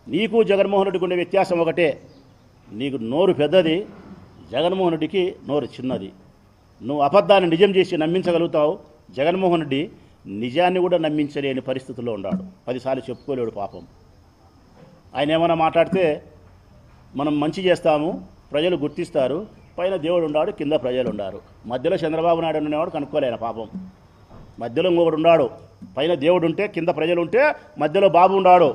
నీకు జగన్మోహన్ రెడ్డికి ఉండే వ్యత్యాసం ఒకటే, నీకు నోరు పెద్దది, జగన్మోహన్ రెడ్డికి నోరు చిన్నది. నువ్వు అబద్ధాన్ని నిజం చేసి నమ్మించగలుగుతావు, జగన్మోహన్ రెడ్డి నిజాన్ని కూడా నమ్మించలేని పరిస్థితుల్లో ఉన్నాడు. 10 సార్లు చెప్పుకోలేడు పాపం. ఆయన ఏమైనా మాట్లాడితే మనం మంచి చేస్తాము, ప్రజలు గుర్తిస్తారు, పైన దేవుడు ఉన్నాడు, కింద ప్రజలు ఉన్నారు. మధ్యలో చంద్రబాబు నాయుడు ఉండేవాడు కనుక్కోలేను పాపం. మధ్యలో ఇంకొకడు ఉన్నాడు, పైన దేవుడు ఉంటే కింద ప్రజలు ఉంటే మధ్యలో బాబు ఉన్నాడు.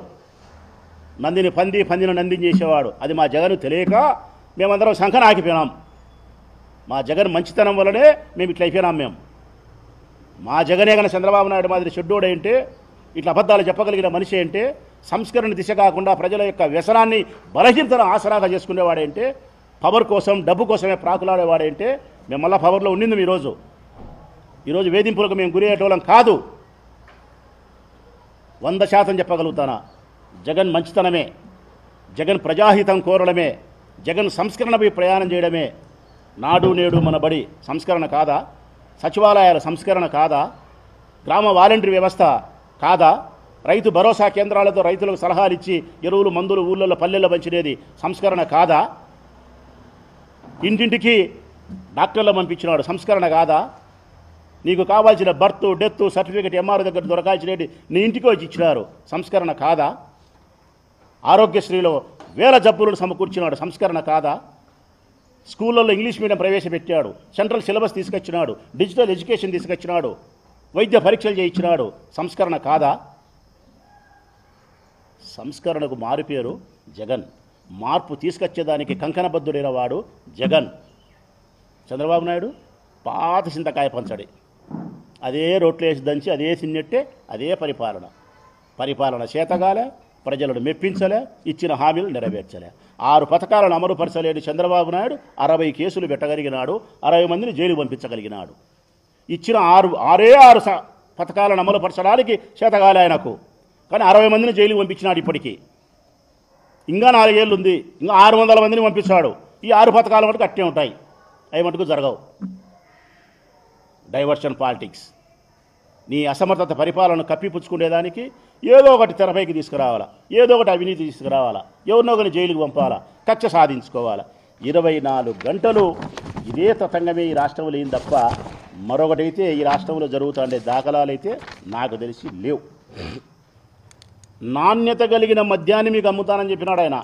నందిని పందిని నందిని చేసేవాడు. అది మా జగన్ తెలియక మేమందరం శంఖన ఆగిపోయినాం. మా జగన్ మంచితనం వల్లనే మేము ఇట్లా అయిపోయినాం. మేము మా జగనే కానీ చంద్రబాబు నాయుడు మాదిరి షెడ్యూడ్ ఏంటి, ఇట్లా అబద్ధాలు చెప్పగలిగిన మనిషి ఏంటి, సంస్కరణ దిశ కాకుండా ప్రజల యొక్క వ్యసనాన్ని బలహీనతను ఆసరాగా చేసుకునేవాడేంటి, పవర్ కోసం డబ్బు కోసమే ప్రాకులాడేవాడేంటి. మేము మళ్ళీ పవర్లో ఉండింది ఈరోజు వేధింపులకు మేము గురయ్యేటోళ్ళం కాదు. 100% చెప్పగలుగుతానా, జగన్ మంచితనమే, జగన్ ప్రజాహితం కోరడమే, జగన్ సంస్కరణపై ప్రయాణం చేయడమే. నాడు నేడు మన బడి సంస్కరణ కాదా? సచివాలయాల సంస్కరణ కాదా? గ్రామ వాలంటరీ వ్యవస్థ కాదా? రైతు భరోసా కేంద్రాలతో రైతులకు సలహాలు ఇచ్చి ఎరువులు మందులు ఊళ్ళల్లో పల్లెల్లో పంచినేది సంస్కరణ కాదా? ఇంటింటికి డాక్టర్లు పంపించినాడు సంస్కరణ కాదా? నీకు కావాల్సిన బర్త్ డెత్ సర్టిఫికేట్ ఎంఆర్ దగ్గర దొరకాల్సినవి నీ ఇంటికి వచ్చి ఇచ్చినారు సంస్కరణ కాదా? ఆరోగ్యశ్రీలో వేల జబ్బులను సమకూర్చినాడు సంస్కరణ కాదా? స్కూళ్ళల్లో ఇంగ్లీష్ మీడియం ప్రవేశపెట్టాడు, సెంట్రల్ సిలబస్ తీసుకొచ్చినాడు, డిజిటల్ ఎడ్యుకేషన్ తీసుకొచ్చినాడు, వైద్య పరీక్షలు చేయించినాడు సంస్కరణ కాదా? సంస్కరణకు మారుపేరు జగన్. మార్పు తీసుకొచ్చేదానికి కంకణబద్ధుడైన వాడు జగన్. చంద్రబాబు నాయుడు పాత చింతకాయ పంచడి, అదే రోట్లు వేసి దంచి అదే తిన్నట్టే అదే పరిపాలన చేతగాలే, ప్రజలను మెప్పించలే, ఇచ్చిన హామీలు నెరవేర్చలే. 6 పథకాలను అమలుపరచలేని చంద్రబాబు నాయుడు 60 కేసులు పెట్టగలిగినాడు, 60 మందిని జైలు పంపించగలిగినాడు. ఇచ్చిన 6 పథకాలను అమలుపరచడానికి చేతగాలే ఆయనకు, కానీ 60 మందిని జైలుకి పంపించినాడు. ఇప్పటికీ ఇంకా 4 ఏళ్ళు ఉంది, ఇంకా 600 మందిని పంపించాడు. ఈ 6 పథకాల మటుకు అట్టే ఉంటాయి, అవి మటుకు జరగవు. డైవర్షన్ పాలిటిక్స్, నీ అసమర్థత పరిపాలన కప్పిపుచ్చుకునేదానికి ఏదో ఒకటి తెరపైకి తీసుకురావాలా, ఏదో ఒకటి అవినీతి తీసుకురావాలా, ఎవరినో ఒకరిని జైలుకి పంపాలా, కక్ష సాధించుకోవాలా. 24 గంటలు ఇదే తతంగమే ఈ రాష్ట్రంలో ఏం తప్ప మరొకటైతే ఈ రాష్ట్రంలో జరుగుతుండే దాఖలాలైతే నాకు తెలిసి లేవు. నాణ్యత కలిగిన మద్యాన్ని మీకు అమ్ముతానని చెప్పినాడు ఆయన.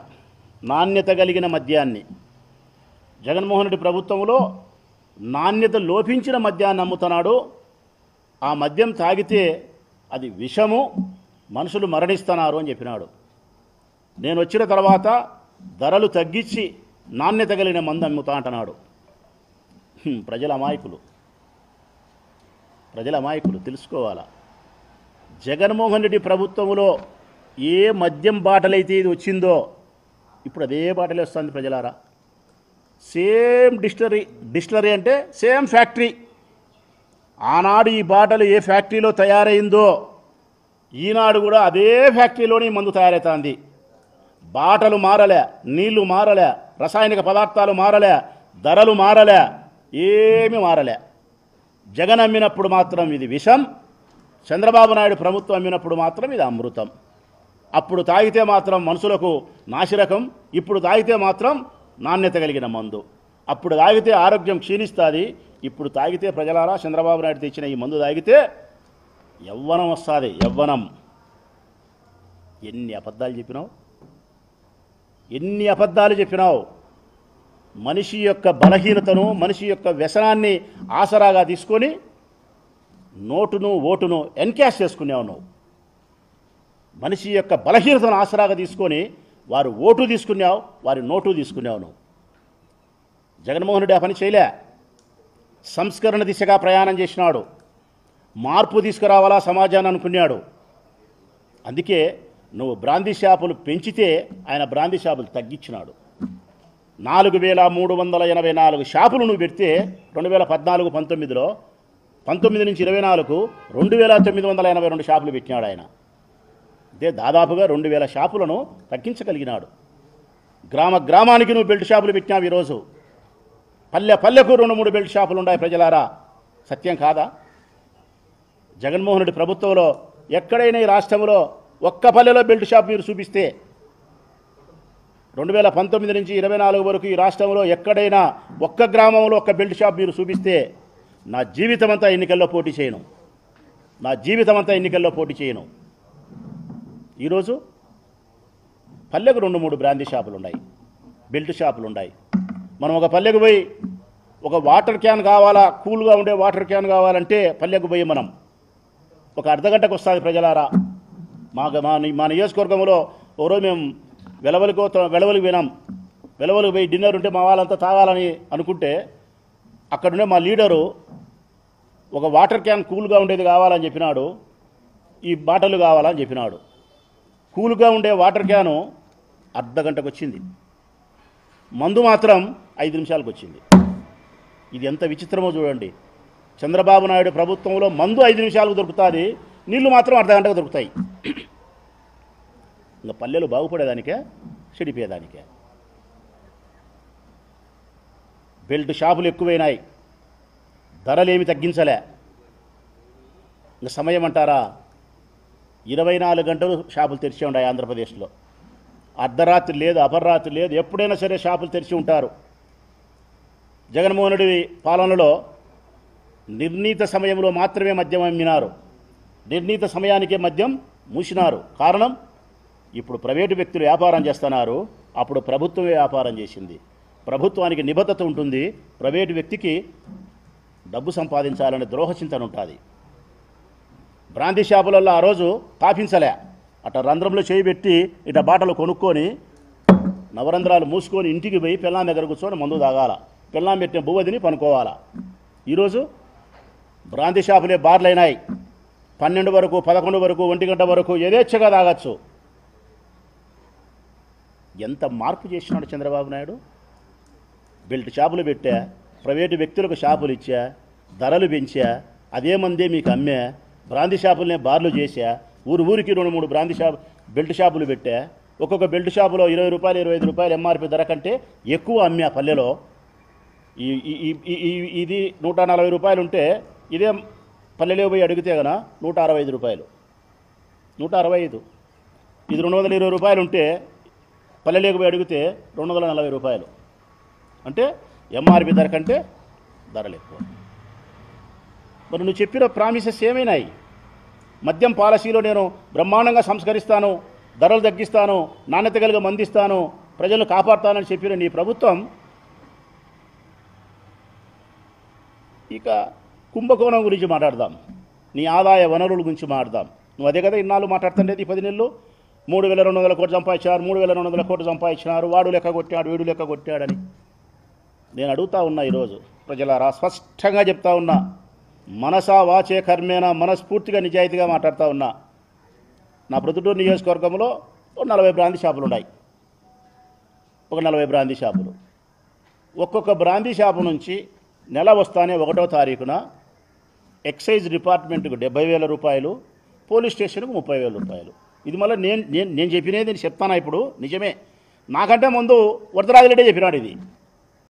నాణ్యత కలిగిన మద్యాన్ని జగన్మోహన్ రెడ్డి ప్రభుత్వంలో నాణ్యత లోపించిన మద్యాన్ని అమ్ముతున్నాడు. ఆ మద్యం తాగితే అది విషము, మనుషులు మరణిస్తున్నారు అని చెప్పినాడు. నేను వచ్చిన తర్వాత ధరలు తగ్గించి నాణ్యత కలిగిన మందు అమ్ముతా అంటున్నాడు. ప్రజల అమాయకులు తెలుసుకోవాలా. జగన్మోహన్ రెడ్డి ప్రభుత్వంలో ఏ మద్యం బాటలైతే ఇది వచ్చిందో ఇప్పుడు అదే బాటలే వస్తుంది ప్రజలారా. సేమ్ డిస్టిలరీ అంటే సేమ్ ఫ్యాక్టరీ. ఆనాడు ఈ బాటలు ఏ ఫ్యాక్టరీలో తయారైందో ఈనాడు కూడా అదే ఫ్యాక్టరీలోనే మందు తయారవుతుంది. బాటలు మారలే, నీళ్లు మారలే, రసాయనిక పదార్థాలు మారలే, ధరలు మారలే, ఏమీ మారలే. జగన్ అమ్మినప్పుడు మాత్రం ఇది విషం, చంద్రబాబు నాయుడు ప్రభుత్వం అమ్మినప్పుడు మాత్రం ఇది అమృతం. అప్పుడు తాగితే మాత్రం మనుషులకు నాసిరకం, ఇప్పుడు తాగితే మాత్రం నాణ్యత కలిగిన మందు. అప్పుడు తాగితే ఆరోగ్యం క్షీణిస్తుంది, ఇప్పుడు తాగితే ప్రజలారా చంద్రబాబు నాయుడు తెచ్చిన ఈ మందు తాగితే యవ్వనం వస్తుంది. యవ్వనం. ఎన్ని అబద్ధాలు చెప్పినావు. మనిషి యొక్క బలహీనతను, మనిషి యొక్క వ్యసనాన్ని ఆసరాగా తీసుకొని నోటును ఓటును ఎన్కాష్ చేసుకునేవు నువ్వు. మనిషి యొక్క బలహీనతను ఆసరాగా తీసుకొని వారు ఓటు తీసుకున్నావు, వారి నోటు తీసుకున్నావు నువ్వు. జగన్మోహన్ రెడ్డి ఆ పని చేయలే. సంస్కరణ దిశగా ప్రయాణం చేసినాడు, మార్పు తీసుకురావాలా సమాజాన్ని అనుకున్నాడు. అందుకే నువ్వు బ్రాందీ షాపులు పెంచితే ఆయన బ్రాందీ షాపులు తగ్గించినాడు. 4384 షాపులు నువ్వు పెడితే 2014-19లో 19 నుంచి 24కు 2982 షాపులు పెట్టినాడు ఆయన. అంటే దాదాపుగా 2000 షాపులను తగ్గించగలిగినాడు. గ్రామానికి నువ్వు బెల్ట్ షాపులు పెట్టినావు. ఈరోజు పల్లెకు 2-3 బెల్ట్ షాపులు ఉన్నాయి ప్రజలారా. సత్యం కాదా? జగన్మోహన్ రెడ్డి ప్రభుత్వంలో ఎక్కడైనా ఈ రాష్ట్రంలో ఒక్క పల్లెలో బెల్ట్ షాప్ మీరు చూపిస్తే 2019 నుంచి 24 వరకు ఈ రాష్ట్రంలో ఎక్కడైనా ఒక్క గ్రామంలో ఒక్క బెల్ట్ షాప్ మీరు చూపిస్తే నా జీవితం అంతా ఎన్నికల్లో పోటీ చేయను, నా జీవితం అంతా ఎన్నికల్లో పోటీ చేయను. ఈరోజు పల్లెకు 2-3 బ్రాందీ షాపులు ఉన్నాయి, బెల్ట్ షాపులు ఉన్నాయి. మనం ఒక పల్లెకు పోయి ఒక వాటర్ క్యాన్ కావాలా, కూల్గా ఉండే వాటర్ క్యాన్ కావాలంటే పల్లెకు పోయి మనం ఒక అర్ధగంటకు వస్తుంది. ప్రజలారా, మా నియోజకవర్గంలో ఒకరోజు మేము వెలవలికి పోయినాం. వెలవలికి పోయి డిన్నర్ ఉంటే మా వాళ్ళంతా తాగాలని అనుకుంటే అక్కడుండే మా లీడరు ఒక వాటర్ క్యాన్ కూల్గా ఉండేది కావాలని చెప్పినాడు, ఈ బాటలు కావాలని చెప్పినాడు. కూల్గా ఉండే వాటర్ క్యాను అర్ధగంటకు వచ్చింది, మందు మాత్రం 5 నిమిషాలకు వచ్చింది. ఇది ఎంత విచిత్రమో చూడండి. చంద్రబాబు నాయుడు ప్రభుత్వంలో మందు 5 నిమిషాలకు దొరుకుతుంది, నీళ్లు మాత్రం అర్ధగంటకు దొరుకుతాయి. ఇంకా పల్లెలు బాగుపడేదానికే, చెడిపోయేదానికే. బెల్ట్ షాపులు ఎక్కువైనాయి, ధరలేమి తగ్గించలే. ఇంకా సమయం అంటారా, 24 గంటలు షాపులు తెరిచి ఉన్నాయి ఆంధ్రప్రదేశ్లో. అర్ధరాత్రి లేదు, అపర్రాత్రి లేదు, ఎప్పుడైనా సరే షాపులు తెరిచి ఉంటారు. జగన్మోహన్ రెడ్డి పాలనలో నిర్ణీత సమయంలో మాత్రమే మద్యం అమ్మినారు, నిర్ణీత సమయానికే మద్యం మూసినారు. కారణం, ఇప్పుడు ప్రైవేటు వ్యక్తులు వ్యాపారం చేస్తున్నారు, అప్పుడు ప్రభుత్వమే వ్యాపారం చేసింది. ప్రభుత్వానికి నిబద్ధత ఉంటుంది, ప్రైవేటు వ్యక్తికి డబ్బు సంపాదించాలనే ద్రోహచింతన ఉంటుంది. బ్రాందీ షాపులలో ఆ రోజు తాపించలే, అట్లా రంధ్రంలో చేయబెట్టి ఇట్లా బాటలు కొనుక్కొని నవరంధ్రాలు మూసుకొని ఇంటికి పోయి పెళ్ళాం దగ్గర కూర్చొని మందు తాగాల, పెళ్ళాం పెట్టిన బువ్వదిని పనుకోవాలా. ఈరోజు బ్రాందీ షాపులే బార్లు అయినాయి. 12 వరకు, 11 వరకు, 1 గంట వరకు యథేచ్ఛగా తాగచ్చు. ఎంత మార్పు చేసినాడు చంద్రబాబు నాయుడు. బెల్ట్ షాపులు పెట్టా, ప్రైవేటు వ్యక్తులకు షాపులు ఇచ్చా, ధరలు పెంచా, అదే మందే మీకు అమ్మే, బ్రాందీ షాపులనే బార్లు చేశా, ఊరికి 2-3 బ్రాందీ బెల్ట్ షాపులు పెట్టా. ఒక్కొక్క బెల్ట్ షాపులో 20 రూపాయలు, 25 రూపాయలు ఎంఆర్పి ధర కంటే ఎక్కువ అమ్మా పల్లెలో. ఇది 140 రూపాయలు ఉంటే ఇదే పల్లెలో పోయి అడిగితే కన్నా 165 రూపాయలు, 165. ఇది 220 రూపాయలు ఉంటే పల్లెలోకి పోయి అడిగితే 240 రూపాయలు. అంటే ఎంఆర్పి ధర కంటే ధరలు ఎక్కువ. మరి నువ్వు చెప్పిన ప్రామిసెస్ ఏమైనాయి? మద్యం పాలసీలో నేను బ్రహ్మాండంగా సంస్కరిస్తాను, ధరలు తగ్గిస్తాను, నాణ్యత కలిగి మందిస్తాను, ప్రజలను కాపాడుతానని చెప్పిన నీ ప్రభుత్వం ఇక కుంభకోణం గురించి మాట్లాడదాం, నీ ఆదాయ వనరుల గురించి మాట్లాడదాం. నువ్వు అదే కదా ఇన్నాళ్ళు మాట్లాడుతుండేది. ఈ 10 నెలలు 3,200 కోట్లు సంపాదించారు, 3,200 కోట్లు సంపాదించినారు, వాడు లెక్క కొట్టాడు, వీడు లెక్క కొట్టాడని. నేను అడుగుతా ఉన్నా ఈరోజు ప్రజలారా, స్పష్టంగా చెప్తా ఉన్నా, మనసా వాచే కర్మేనా, మనస్ఫూర్తిగా నిజాయితీగా మాట్లాడుతూ ఉన్నా. నా ప్రొద్దుటూరు నియోజకవర్గంలో 40 బ్రాందీ షాపులు ఉన్నాయి, ఒక 40 బ్రాందీ షాపులు. ఒక్కొక్క బ్రాందీ షాపు నుంచి నెల వస్తానే 1వ తారీఖున ఎక్సైజ్ డిపార్ట్మెంట్కు 70,000 రూపాయలు, పోలీస్ స్టేషన్కు 30,000 రూపాయలు. ఇది మళ్ళీ నేను చెప్పినది నేను చెప్తానా ఇప్పుడు, నిజమే. నాకంటే ముందు వరదరాజరెడ్డి చెప్పినాడు ఇది.